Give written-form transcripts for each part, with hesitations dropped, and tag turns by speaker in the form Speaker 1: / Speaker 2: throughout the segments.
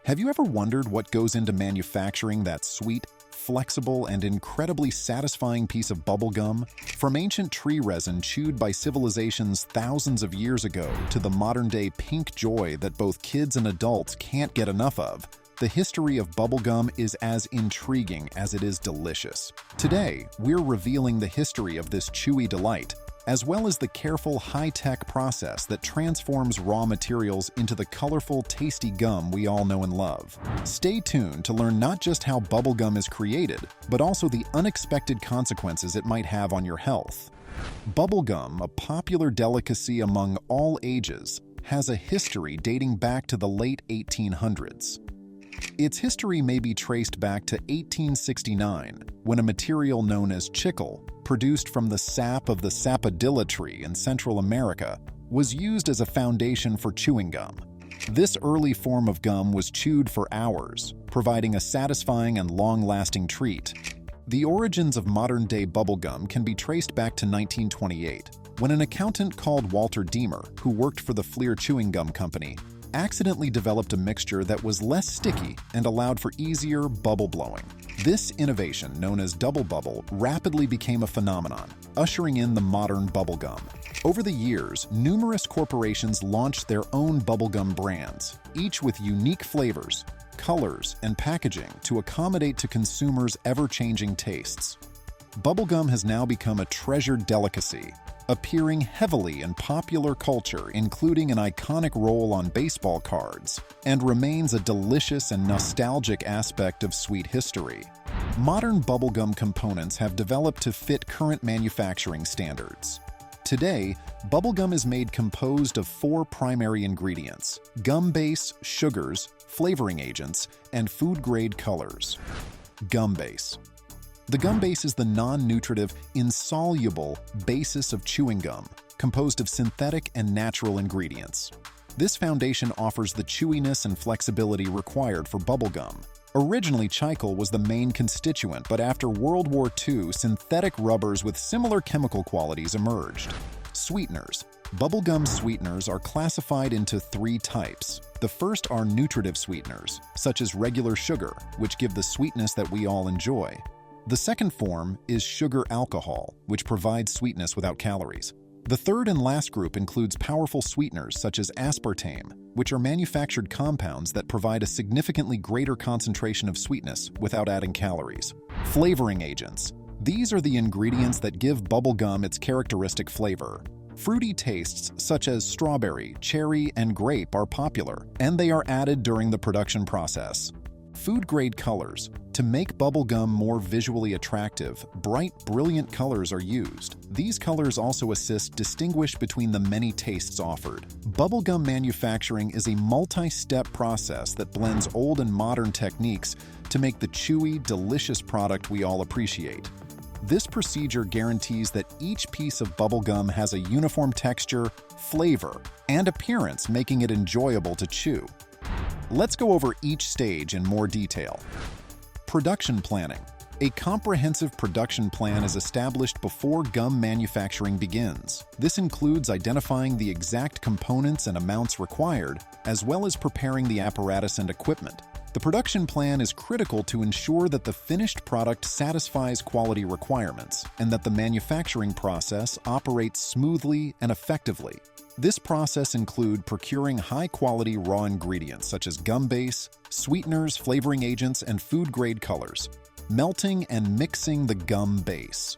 Speaker 1: Have you ever wondered what goes into manufacturing that sweet, flexible, and incredibly satisfying piece of bubblegum? From ancient tree resin chewed by civilizations thousands of years ago to the modern-day pink joy that both kids and adults can't get enough of, the history of bubblegum is as intriguing as it is delicious. Today, we're revealing the history of this chewy delight, as well as the careful, high-tech process that transforms raw materials into the colorful, tasty gum we all know and love. Stay tuned to learn not just how bubblegum is created, but also the unexpected consequences it might have on your health. Bubblegum, a popular delicacy among all ages, has a history dating back to the late 1800s. Its history may be traced back to 1869, when a material known as chicle, produced from the sap of the sapodilla tree in Central America, was used as a foundation for chewing gum. This early form of gum was chewed for hours, providing a satisfying and long-lasting treat. The origins of modern-day bubblegum can be traced back to 1928, when an accountant called Walter Deemer, who worked for the Fleer Chewing Gum Company, accidentally developed a mixture that was less sticky and allowed for easier bubble blowing. This innovation, known as double bubble, rapidly became a phenomenon, ushering in the modern bubblegum. Over the years, numerous corporations launched their own bubblegum brands, each with unique flavors, colors, and packaging to accommodate to consumers' ever-changing tastes. Bubblegum has now become a treasured delicacy, appearing heavily in popular culture, including an iconic role on baseball cards, and remains a delicious and nostalgic aspect of sweet history. Modern bubblegum components have developed to fit current manufacturing standards. Today, bubblegum is made composed of 4 primary ingredients: gum base, sugars, flavoring agents, and food-grade colors. Gum base. The gum base is the non-nutritive, insoluble basis of chewing gum, composed of synthetic and natural ingredients. This foundation offers the chewiness and flexibility required for bubblegum. Originally, chicle was the main constituent, but after World War II, synthetic rubbers with similar chemical qualities emerged. Sweeteners. Bubblegum sweeteners are classified into 3 types. The first are nutritive sweeteners, such as regular sugar, which give the sweetness that we all enjoy. The second form is sugar alcohol, which provides sweetness without calories. The third and last group includes powerful sweeteners such as aspartame, which are manufactured compounds that provide a significantly greater concentration of sweetness without adding calories. Flavoring agents. These are the ingredients that give bubblegum its characteristic flavor. Fruity tastes such as strawberry, cherry, and grape are popular, and they are added during the production process. Food-grade colors. To make bubblegum more visually attractive, bright, brilliant colors are used. These colors also assist distinguish between the many tastes offered. Bubblegum manufacturing is a multi-step process that blends old and modern techniques to make the chewy, delicious product we all appreciate. This procedure guarantees that each piece of bubblegum has a uniform texture, flavor, and appearance, making it enjoyable to chew. Let's go over each stage in more detail. Production planning. A comprehensive production plan is established before gum manufacturing begins. This includes identifying the exact components and amounts required, as well as preparing the apparatus and equipment. The production plan is critical to ensure that the finished product satisfies quality requirements and that the manufacturing process operates smoothly and effectively. This process includes procuring high-quality raw ingredients such as gum base, sweeteners, flavoring agents, and food-grade colors, melting and mixing the gum base.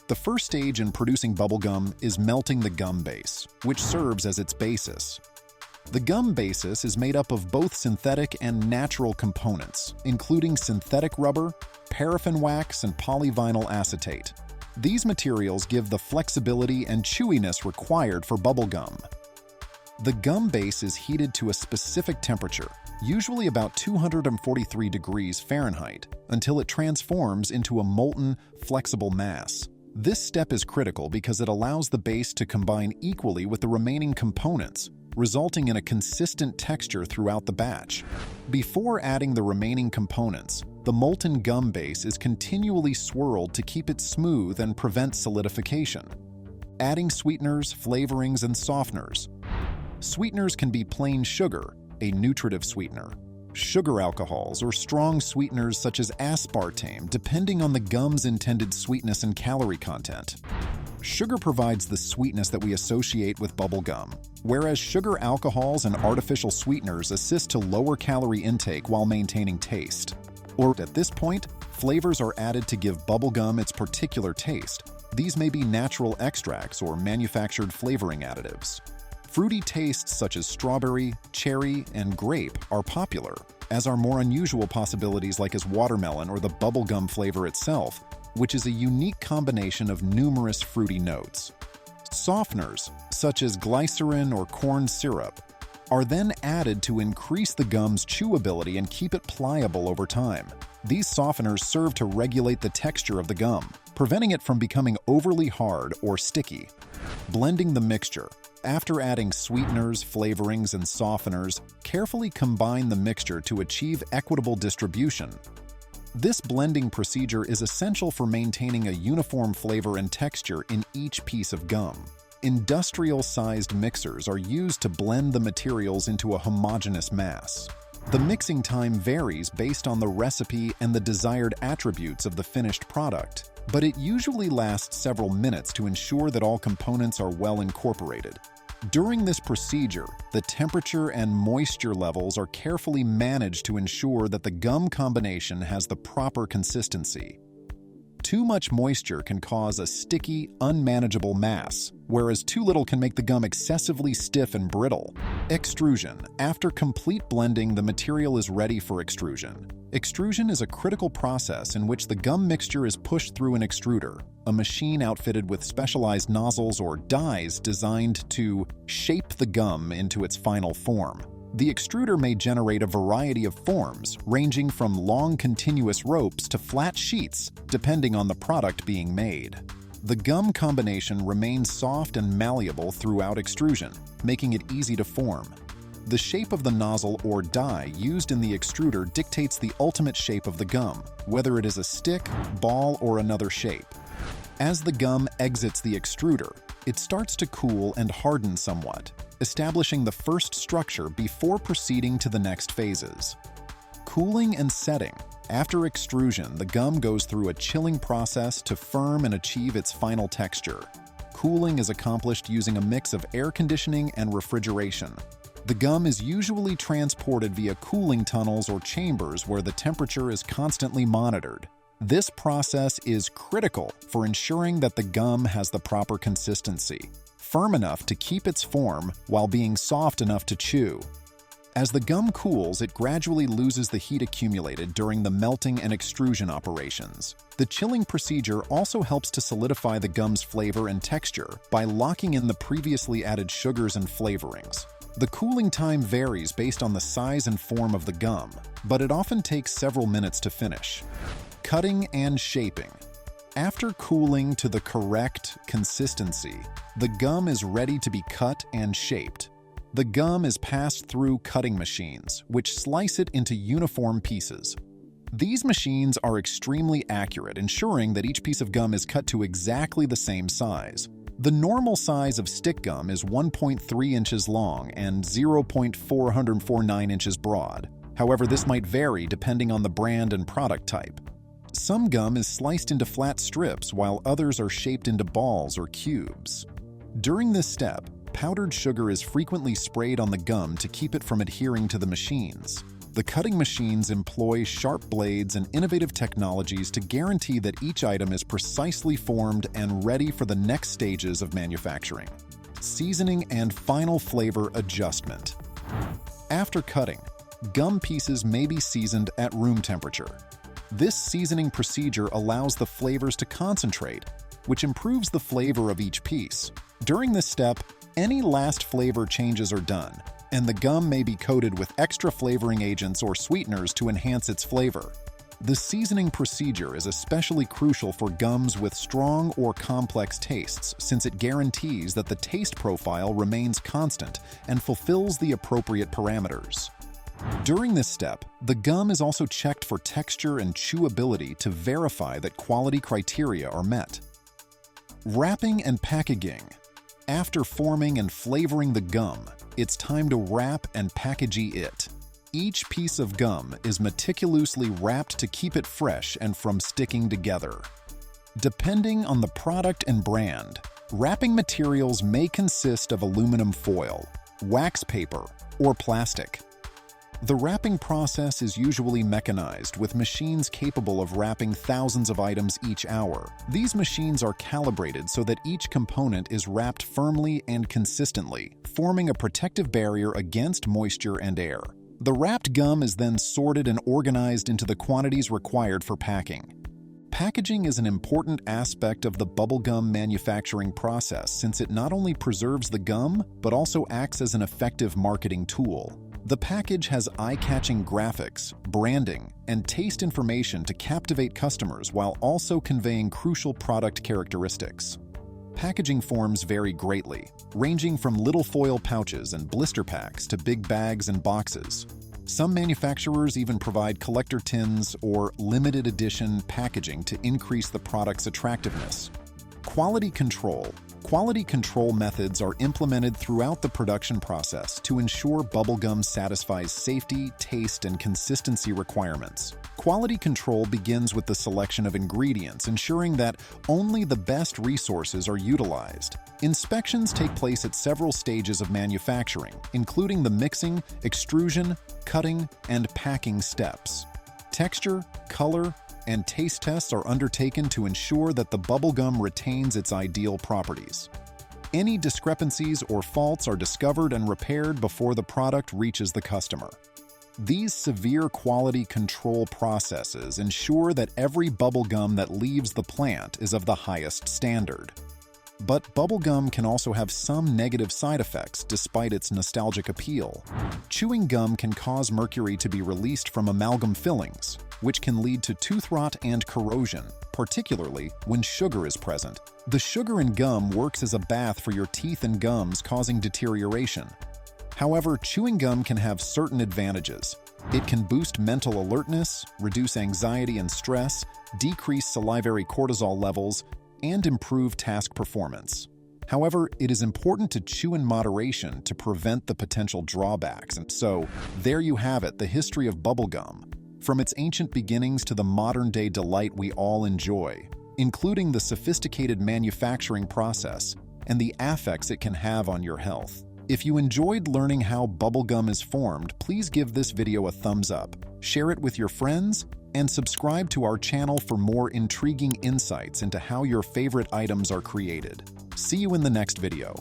Speaker 1: The first stage in producing bubblegum is melting the gum base, which serves as its basis. The gum basis is made up of both synthetic and natural components, including synthetic rubber, paraffin wax, and polyvinyl acetate. These materials give the flexibility and chewiness required for bubblegum. The gum base is heated to a specific temperature, usually about 243 degrees Fahrenheit, until it transforms into a molten, flexible mass. This step is critical because it allows the base to combine equally with the remaining components, resulting in a consistent texture throughout the batch. Before adding the remaining components, the molten gum base is continually swirled to keep it smooth and prevent solidification. Adding sweeteners, flavorings, and softeners. Sweeteners can be plain sugar, a nutritive sweetener, sugar alcohols, or strong sweeteners such as aspartame, depending on the gum's intended sweetness and calorie content. Sugar provides the sweetness that we associate with bubble gum, whereas sugar alcohols and artificial sweeteners assist to lower calorie intake while maintaining taste. Or at this point, flavors are added to give bubble gum its particular taste. These may be natural extracts or manufactured flavoring additives. Fruity tastes such as strawberry, cherry, and grape are popular, as are more unusual possibilities like as watermelon or the bubblegum flavor itself, which is a unique combination of numerous fruity notes. Softeners, such as glycerin or corn syrup, are then added to increase the gum's chewability and keep it pliable over time. These softeners serve to regulate the texture of the gum, preventing it from becoming overly hard or sticky. Blending the mixture. After adding sweeteners, flavorings, and softeners, carefully combine the mixture to achieve equitable distribution. This blending procedure is essential for maintaining a uniform flavor and texture in each piece of gum. Industrial-sized mixers are used to blend the materials into a homogeneous mass. The mixing time varies based on the recipe and the desired attributes of the finished product, but it usually lasts several minutes to ensure that all components are well incorporated. During this procedure, the temperature and moisture levels are carefully managed to ensure that the gum combination has the proper consistency. Too much moisture can cause a sticky, unmanageable mass, whereas too little can make the gum excessively stiff and brittle. Extrusion. After complete blending, the material is ready for extrusion. Extrusion is a critical process in which the gum mixture is pushed through an extruder, a machine outfitted with specialized nozzles or dies designed to shape the gum into its final form. The extruder may generate a variety of forms, ranging from long continuous ropes to flat sheets, depending on the product being made. The gum combination remains soft and malleable throughout extrusion, making it easy to form. The shape of the nozzle or die used in the extruder dictates the ultimate shape of the gum, whether it is a stick, ball, or another shape. As the gum exits the extruder, it starts to cool and harden somewhat, establishing the first structure before proceeding to the next phases. Cooling and setting. After extrusion, the gum goes through a chilling process to firm and achieve its final texture. Cooling is accomplished using a mix of air conditioning and refrigeration. The gum is usually transported via cooling tunnels or chambers where the temperature is constantly monitored. This process is critical for ensuring that the gum has the proper consistency, firm enough to keep its form while being soft enough to chew. As the gum cools, it gradually loses the heat accumulated during the melting and extrusion operations. The chilling procedure also helps to solidify the gum's flavor and texture by locking in the previously added sugars and flavorings. The cooling time varies based on the size and form of the gum, but it often takes several minutes to finish. Cutting and shaping. After cooling to the correct consistency, the gum is ready to be cut and shaped. The gum is passed through cutting machines, which slice it into uniform pieces. These machines are extremely accurate, ensuring that each piece of gum is cut to exactly the same size. The normal size of stick gum is 1.3 inches long and 0.449 inches broad. However, this might vary depending on the brand and product type. Some gum is sliced into flat strips, while others are shaped into balls or cubes. During this step, powdered sugar is frequently sprayed on the gum to keep it from adhering to the machines. The cutting machines employ sharp blades and innovative technologies to guarantee that each item is precisely formed and ready for the next stages of manufacturing. Seasoning and final flavor adjustment. After cutting, gum pieces may be seasoned at room temperature. This seasoning procedure allows the flavors to concentrate, which improves the flavor of each piece. During this step, any last flavor changes are done, and the gum may be coated with extra flavoring agents or sweeteners to enhance its flavor. The seasoning procedure is especially crucial for gums with strong or complex tastes, since it guarantees that the taste profile remains constant and fulfills the appropriate parameters. During this step, the gum is also checked for texture and chewability to verify that quality criteria are met. Wrapping and packaging. After forming and flavoring the gum, it's time to wrap and package it. Each piece of gum is meticulously wrapped to keep it fresh and from sticking together. Depending on the product and brand, wrapping materials may consist of aluminum foil, wax paper, or plastic. The wrapping process is usually mechanized with machines capable of wrapping thousands of items each hour. These machines are calibrated so that each component is wrapped firmly and consistently, forming a protective barrier against moisture and air. The wrapped gum is then sorted and organized into the quantities required for packing. Packaging is an important aspect of the bubblegum manufacturing process since it not only preserves the gum, but also acts as an effective marketing tool. The package has eye-catching graphics, branding, and taste information to captivate customers while also conveying crucial product characteristics. Packaging forms vary greatly, ranging from little foil pouches and blister packs to big bags and boxes. Some manufacturers even provide collector tins or limited edition packaging to increase the product's attractiveness. Quality control. Quality control methods are implemented throughout the production process to ensure bubblegum satisfies safety, taste, and consistency requirements. Quality control begins with the selection of ingredients, ensuring that only the best resources are utilized. Inspections take place at several stages of manufacturing, including the mixing, extrusion, cutting, and packing steps. Texture, color, and taste tests are undertaken to ensure that the bubblegum retains its ideal properties. Any discrepancies or faults are discovered and repaired before the product reaches the customer. These severe quality control processes ensure that every bubblegum that leaves the plant is of the highest standard. But bubblegum can also have some negative side effects despite its nostalgic appeal. Chewing gum can cause mercury to be released from amalgam fillings, which can lead to tooth rot and corrosion, particularly when sugar is present. The sugar in gum works as a bath for your teeth and gums, causing deterioration. However, chewing gum can have certain advantages. It can boost mental alertness, reduce anxiety and stress, decrease salivary cortisol levels, and improve task performance. However, it is important to chew in moderation to prevent the potential drawbacks. And so, there you have it, the history of bubblegum. From its ancient beginnings to the modern-day delight we all enjoy, including the sophisticated manufacturing process and the effects it can have on your health. If you enjoyed learning how bubblegum is formed, please give this video a thumbs up, share it with your friends, and subscribe to our channel for more intriguing insights into how your favorite items are created. See you in the next video.